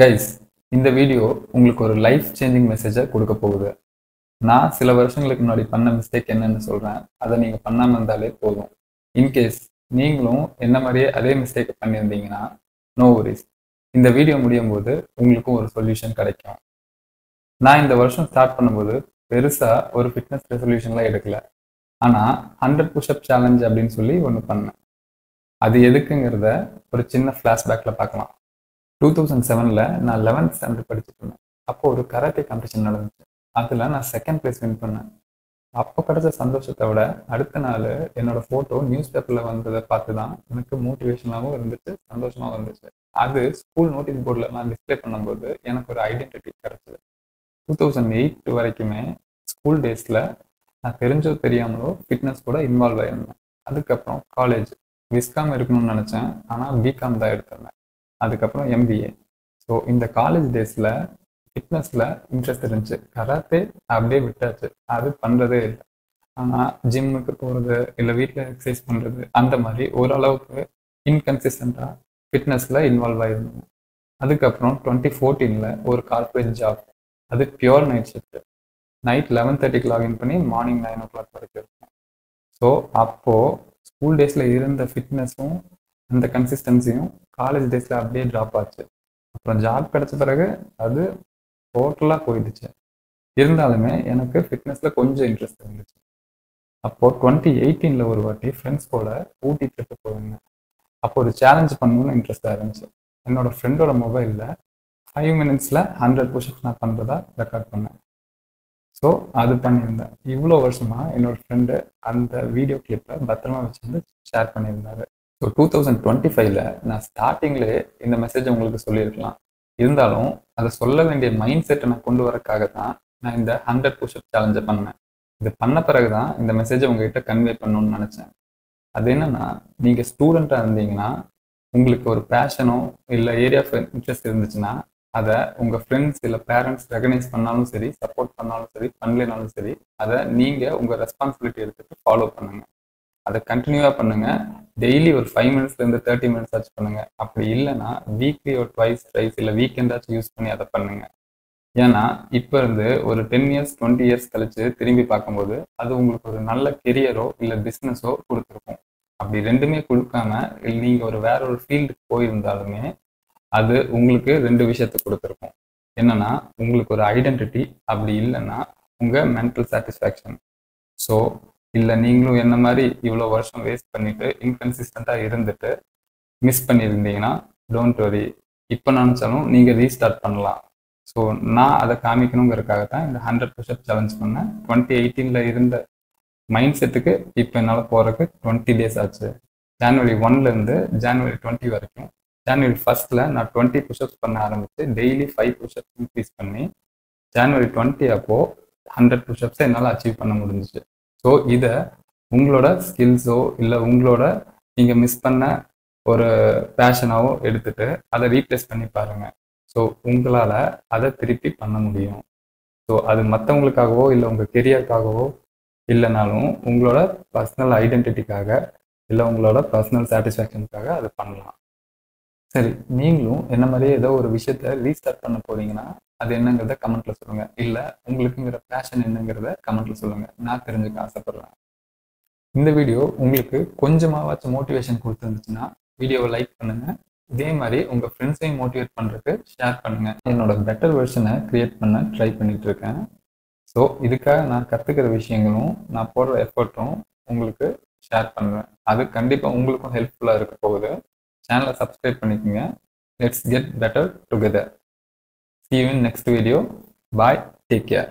Guys, இந்த video உங்களுக்கு ஒரு லைஃப் சேஞ்சிங் மெசேஜை கொடுக்க போகுது. நான் சில வருஷங்களுக்கு முன்னாடி பண்ண மிஸ்டேக் என்னன்னு சொல்றேன். அதை நீங்க பண்ணாம இருந்தாலே போதும். இன்கேஸ் நீங்களும் என்ன மாதிரியே அதே மிஸ்டேக் பண்ணியிருந்தீங்கன்னா நோ வரிஸ். இந்த வீடியோ முடியும் போது உங்களுக்கும் ஒரு சொல்யூஷன் கிடைக்கும். நான் இந்த வருஷம் ஸ்டார்ட் பண்ணும்போது பெருசா ஒரு ஃபிட்னஸ் ரெசல்யூஷன்லாம் எடுக்கல. ஆனால் 100 புஷ்அப் சேலஞ்ச் அப்படின்னு சொல்லி ஒன்று பண்ணேன். அது எதுக்குங்கிறத ஒரு சின்ன ஃப்ளாஷ்பேக்கில் பார்க்கலாம். 2007ல் நான் 11th ஸ்டாண்டர்ட் படிச்சுட்டு இருந்தேன். அப்போ ஒரு கராத்தே காம்படிஷன் நடந்துச்சு. அதில் நான் செகண்ட் ப்ரைஸ் வின் பண்ணேன். அப்போ கிடைச்ச சந்தோஷத்தை விட அடுத்த நாள் என்னோட ஃபோட்டோ நியூஸ் பேப்பரில் வந்ததை பார்த்து தான் எனக்கு மோட்டிவேஷனாகவும் இருந்துச்சு, சந்தோஷமாகவும் இருந்துச்சு. அது ஸ்கூல் நோட்டீஸ் போர்டில் நான் டிஸ்பிளே பண்ணும்போது எனக்கு ஒரு ஐடென்டிட்டி கிடச்சிது. 2008 வரைக்குமே ஸ்கூல் டேஸில் நான் தெரிஞ்சோ தெரியாமலோ ஃபிட்னஸ் கூட இன்வால்வ் ஆகியிருந்தேன். அதுக்கப்புறம் காலேஜ் விஸ்காம் இருக்கணும்னு நினச்சேன், ஆனால் பிகாம் தான் எடுத்திருந்தேன். அதுக்கப்புறம் MBA. ஸோ இந்த காலேஜ் டேஸில் ஃபிட்னஸில் இன்ட்ரெஸ்ட் இருந்துச்சு. கராத்தே அப்படியே விட்டாச்சு, அது பண்ணுறதே இல்லை. ஆனால் ஜிம்முக்கு போகிறது இல்லை வீட்டில் எக்ஸசைஸ் பண்ணுறது அந்த மாதிரி ஓரளவுக்கு இன்கன்சிஸ்டண்ட்டாக ஃபிட்னஸில் இன்வால்வ் ஆகிருந்தேன். அதுக்கப்புறம் 2014ல் ஒரு கார்பரேட் ஜாப். அது பியோர் நைட் ஷிஃப்ட். நைட் 11:30க்கு லாகின் பண்ணி மார்னிங் 9 o'clock வரைக்கும் இருக்கும். ஸோ அப்போது ஸ்கூல் டேஸில் இருந்த ஃபிட்னஸும் அந்த கன்சிஸ்டன்சியும் காலேஜ் டேஸில் அப்படியே ட்ராப் ஆச்சு. அப்புறம் ஜாப் கிடச்ச பிறகு அது டோட்டலாக போயிடுச்சு. இருந்தாலுமே எனக்கு ஃபிட்னஸில் கொஞ்சம் இன்ட்ரெஸ்ட் இருந்துச்சு. அப்போது 2018ல் ஒரு வாட்டி ஃப்ரெண்ட்ஸ் கூட ஊட்டி ட்ரிப்பு போயிருந்தேன். அப்போ ஒரு சேலஞ்ச் பண்ணணும்னு இன்ட்ரெஸ்டாக இருந்துச்சு. என்னோட ஃப்ரெண்டோட மொபைலில் 5 minutesல 100 புஷ்அப்ஸ் நான் பண்ணுறதா ரெக்கார்ட் பண்ணேன். ஸோ அது பண்ணியிருந்தேன். இவ்வளோ வருஷமாக என்னோட ஃப்ரெண்டு அந்த வீடியோ கிளிப்பை பத்திரமா வச்சுருந்து ஷேர் பண்ணியிருந்தாரு. ஸோ 2025ல் நான் ஸ்டார்டிங்லேயே இந்த மெசேஜ் உங்களுக்கு சொல்லியிருக்கலாம். இருந்தாலும் அதை சொல்ல வேண்டிய மைண்ட் செட்டை நான் கொண்டு வரக்காக தான் நான் இந்த 100 புஷ்அப் சேலஞ்சை பண்ணேன். இது பண்ண பிறகு தான் இந்த மெசேஜை உங்ககிட்ட கன்வே பண்ணணும்னு நினச்சேன். அது என்னன்னா, நீங்கள் ஸ்டூடெண்ட்டாக இருந்தீங்கன்னா உங்களுக்கு ஒரு பேஷனோ இல்லை ஏரியா ஆஃப் இன்ட்ரெஸ்ட் இருந்துச்சுன்னா அதை உங்கள் ஃப்ரெண்ட்ஸ் இல்லை பேரண்ட்ஸ் ரெகனைஸ் பண்ணாலும் சரி, சப்போர்ட் பண்ணாலும் சரி, பண்ணலைனாலும் சரி, அதை நீங்கள் உங்கள் ரெஸ்பான்சிபிலிட்டி எடுத்துகிட்டு ஃபாலோ பண்ணுங்கள். அதை கண்டினியூவாக பண்ணுங்கள். டெய்லி ஒரு 5 minutesலேருந்து 30 minutes ஆச்சு பண்ணுங்கள். அப்படி இல்லைன்னா வீக்லி ஒரு ட்வைஸ் இல்லை வீக்கெண்டாச்சும் யூஸ் பண்ணி அதை பண்ணுங்கள். ஏன்னா இப்போ இருந்து ஒரு 10 years 20 years கழிச்சு திரும்பி பார்க்கும்போது அது உங்களுக்கு ஒரு நல்ல கெரியரோ இல்லை பிஸ்னஸோ கொடுத்துருக்கும். அப்படி ரெண்டுமே கொடுக்காம நீங்கள் ஒரு வேற ஒரு ஃபீல்டுக்கு போயிருந்தாலுமே அது உங்களுக்கு 2 விஷயத்தை கொடுத்துருக்கும். என்னன்னா, உங்களுக்கு ஒரு ஐடென்டிட்டி, அப்படி இல்லைன்னா உங்கள் மென்டல் சாட்டிஸ்ஃபேக்ஷன். ஸோ இல்லை நீங்களும் என்ன மாதிரி இவ்வளோ வருஷம் வேஸ்ட் பண்ணிட்டு இன்கன்சிஸ்டண்ட்டாக இருந்துட்டு மிஸ் பண்ணியிருந்தீங்கன்னா டோன்ட் வரி, இப்போ நினச்சாலும் நீங்கள் ரீஸ்டார்ட் பண்ணலாம். ஸோ நான் அதை காமிக்கணுங்கிறதுக்காக தான் இந்த 100 புஷ்அப் சேலஞ்ச் பண்ணேன். 2018ல் இருந்த மைண்ட் செட்டுக்கு இப்போ என்னால் போகிறதுக்கு 20 days ஆச்சு. January 1லேருந்து January 20 வரைக்கும். January 1st நான் 20 புஷ்அப்ஸ் பண்ண ஆரம்பித்து டெய்லி 5 புஷ்அப்ஸ் இன்க்ரீஸ் பண்ணி January 20 அப்போது 100 புஷ்அப்ஸை என்னால் அச்சீவ் பண்ண முடிஞ்சிச்சு. ஸோ இதை உங்களோட ஸ்கில்ஸோ இல்லை உங்களோட நீங்கள் மிஸ் பண்ண ஒரு பேஷனாவோ எடுத்துகிட்டு அதை ரீப்ளேஸ் பண்ணி பாருங்கள். ஸோ உங்களால் அதை திருப்பி பண்ண முடியும். ஸோ அது மற்றவங்களுக்காகவோ இல்லை உங்கள் கெரியருக்காகவோ இல்லைனாலும் உங்களோட பர்சனல் ஐடென்டிட்டிக்காக இல்லை உங்களோட பர்சனல் சாட்டிஸ்ஃபேக்ஷனுக்காக அதை பண்ணலாம். சரி, நீங்களும் என்ன மாதிரியே ஏதோ ஒரு விஷயத்த ரீஸ்டார்ட் பண்ண போறீங்கன்னா அது என்னங்கிறத கமெண்ட்ல சொல்லுங்க. இல்லை உங்களுக்குங்கிற பேஷன் என்னங்கிறத கமெண்ட்ல சொல்லுங்க. நான் தெரிஞ்சுக்க ஆசைப்படுறேன். இந்த வீடியோ உங்களுக்கு கொஞ்சமாவாச்சும் மோட்டிவேஷன் கொடுத்துருந்துச்சுன்னா வீடியோவை லைக் பண்ணுங்க. இதே மாதிரி உங்க ஃப்ரெண்ட்ஸையும் மோட்டிவேட் பண்றதுக்கு ஷேர் பண்ணுங்க. என்னோட பெட்டர் வெர்ஷனை கிரியேட் பண்ண ட்ரை பண்ணிட்டு இருக்கேன். ஸோ இதுக்காக நான் கற்றுக்கிற விஷயங்களும் நான் போடுற எஃபர்ட்டும் உங்களுக்கு ஷேர் பண்ணுவேன். அது கண்டிப்பாக உங்களுக்கும் ஹெல்ப்ஃபுல்லாக இருக்க போகுது. சேனலை சப்ஸ்கிரைப் பண்ணிக்கோங்க. Let's get better together. See you in next video. Bye. Take care.